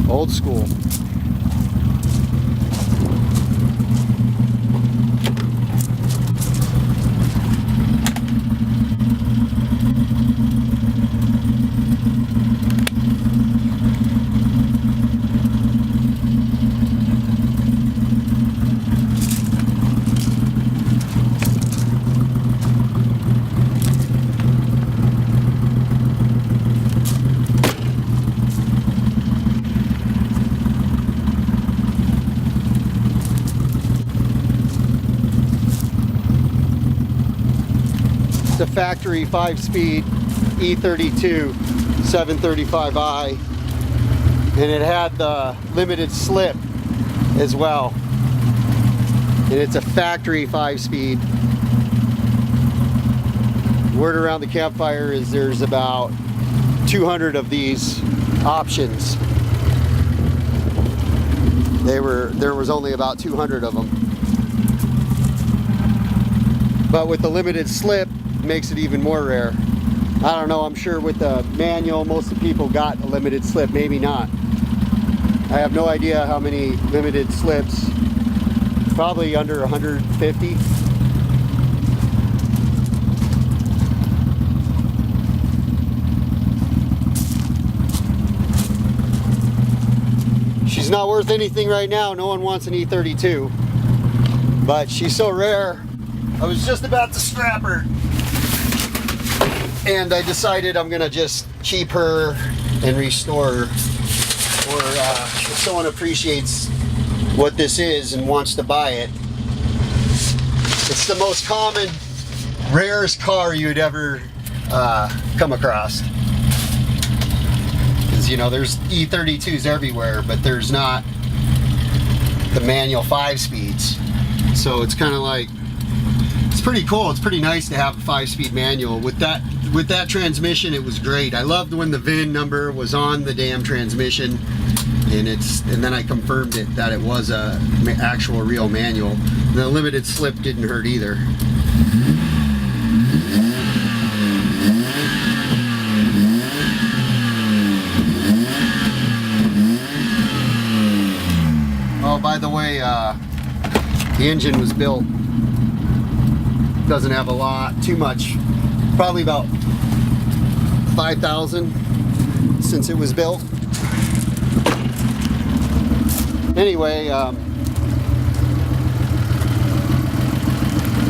Old school. The factory 5-speed E32 735i, and it had the limited slip as well, and it's a factory 5-speed. Word around the campfire is there's about 200 of these options. There was only about 200 of them, but with the limited slip makes it even more rare. I don't know, I'm sure with the manual most of the people got a limited slip, maybe not. I have no idea how many limited slips, probably under 150. She's not worth anything right now, no one wants an E32, but she's so rare, I was just about to scrap her. And I decided I'm gonna just keep her and restore her. Or if someone appreciates what this is and wants to buy it, It's the most common, rarest car you'd ever come across. Because, you know, there's E32s everywhere, but there's not the manual 5-speeds. So it's kind of like, it's pretty cool. It's pretty nice to have a 5-speed manual. With that transmission, it was great. I loved when the VIN number was on the damn transmission, and then I confirmed it that it was a actual real manual. The limited slip didn't hurt either. Oh, by the way, the engine was built. Doesn't have a lot, too much. Probably about 5,000 since it was built. Anyway,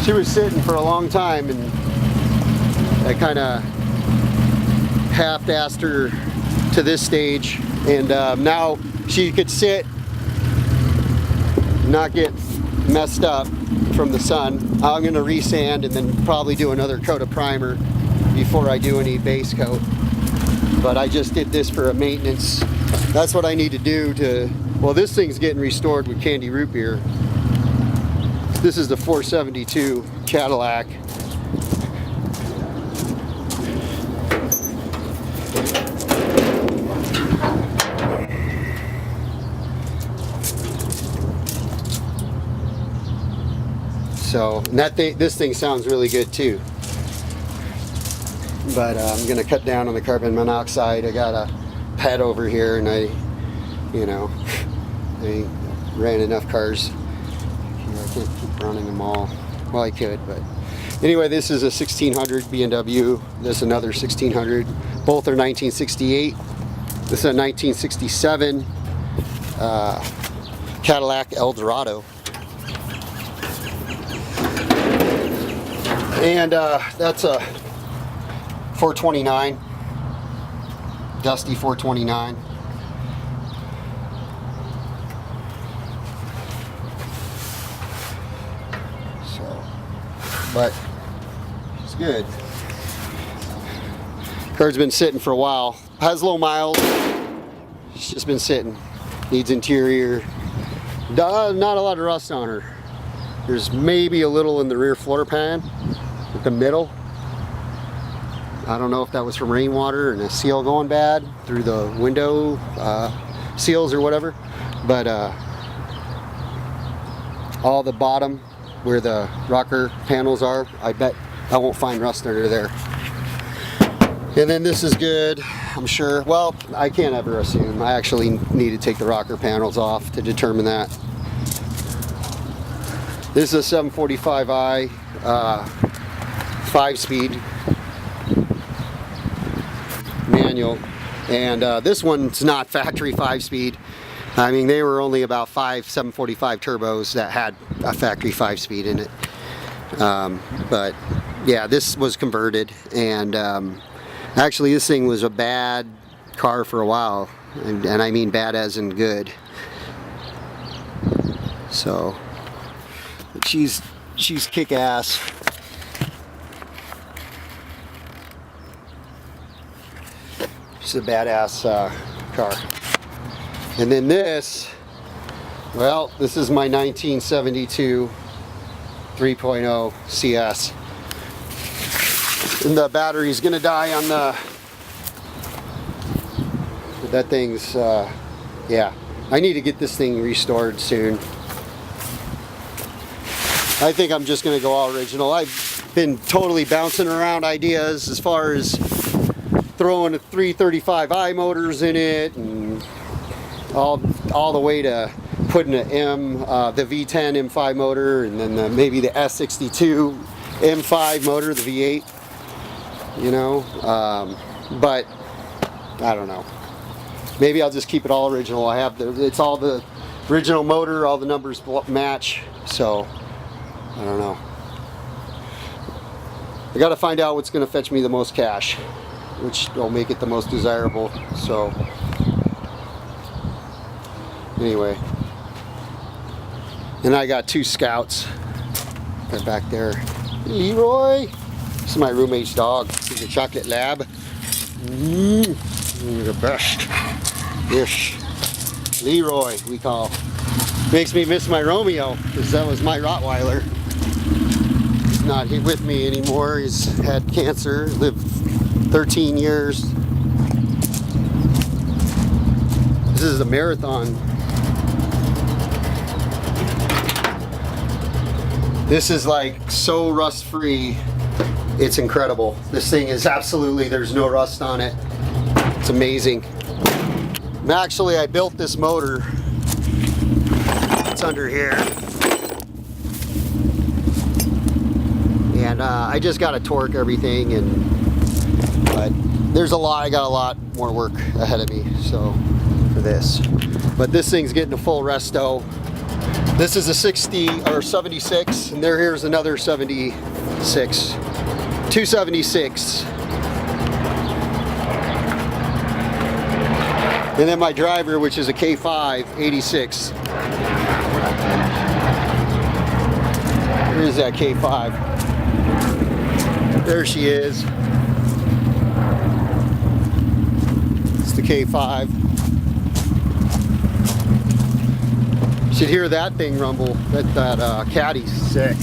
she was sitting for a long time, and I kind of half-assed her to this stage, and now she could sit, not get messed up from the sun. I'm going to resand and then probably do another coat of primer before I do any base coat. But I just did this for a maintenance. That's what I need to do to, well, this thing's getting restored with candy root beer. This is the 472 Cadillac. So, and this thing sounds really good too. But I'm going to cut down on the carbon monoxide. I got a pet over here, and I ran enough cars. I can't keep running them all. Well, I could, but anyway, this is a 1600 BMW. This is another 1600. Both are 1968. This is a 1967 Cadillac Eldorado. And that's a 429, dusty 429. So, but it's good. Car's been sitting for a while. Has low miles. It's just been sitting. Needs interior. Not a lot of rust on her. There's maybe a little in the rear floor pan. At the middle. I don't know if that was from rainwater and a seal going bad through the window seals or whatever, but all the bottom where the rocker panels are, I bet I won't find rust under there. And then this is good, I'm sure. Well, I can't ever assume. I actually need to take the rocker panels off to determine that. This is a 745i 5-speed manual, and this one's not factory 5-speed. I mean, they were only about 5 745 turbos that had a factory 5-speed in it, but yeah, this was converted, and actually this thing was a bad car for a while, and I mean bad as in good. So she's kick-ass. It's a badass car. And then this, well, this is my 1972 3.0 CS. And the battery's gonna die on that thing's, yeah. I need to get this thing restored soon. I think I'm just gonna go all original. I've been totally bouncing around ideas as far as throwing a 335i motors in it, and all the way to putting the V10 M5 motor, and then maybe the S62 M5 motor, the V8, you know, but I don't know. Maybe I'll just keep it all original. I have it's all the original motor, all the numbers match, so I don't know. I got to find out what's going to fetch me the most cash, which will make it the most desirable. So anyway, and I got 2 Scouts. They're back there. Leroy. This is my roommate's dog. He's a chocolate lab. The best. Yes. Leroy, we call. Makes me miss my Romeo, because that was my Rottweiler. He's not here with me anymore. He's had cancer, lived 13 years. This is a marathon. This is like so rust free. It's incredible. This thing is absolutely, there's no rust on it. It's amazing. Actually, I built this motor. It's under here. And I just got to torque everything, but there's a lot, I got a lot more work ahead of me, so for this. But this thing's getting a full resto. This is a 60 or 76, and here's another 76. 276. And then my driver, which is a K5, 86. Where is that K5? There she is. It's the K5. You should hear that thing rumble. That Caddy's sick.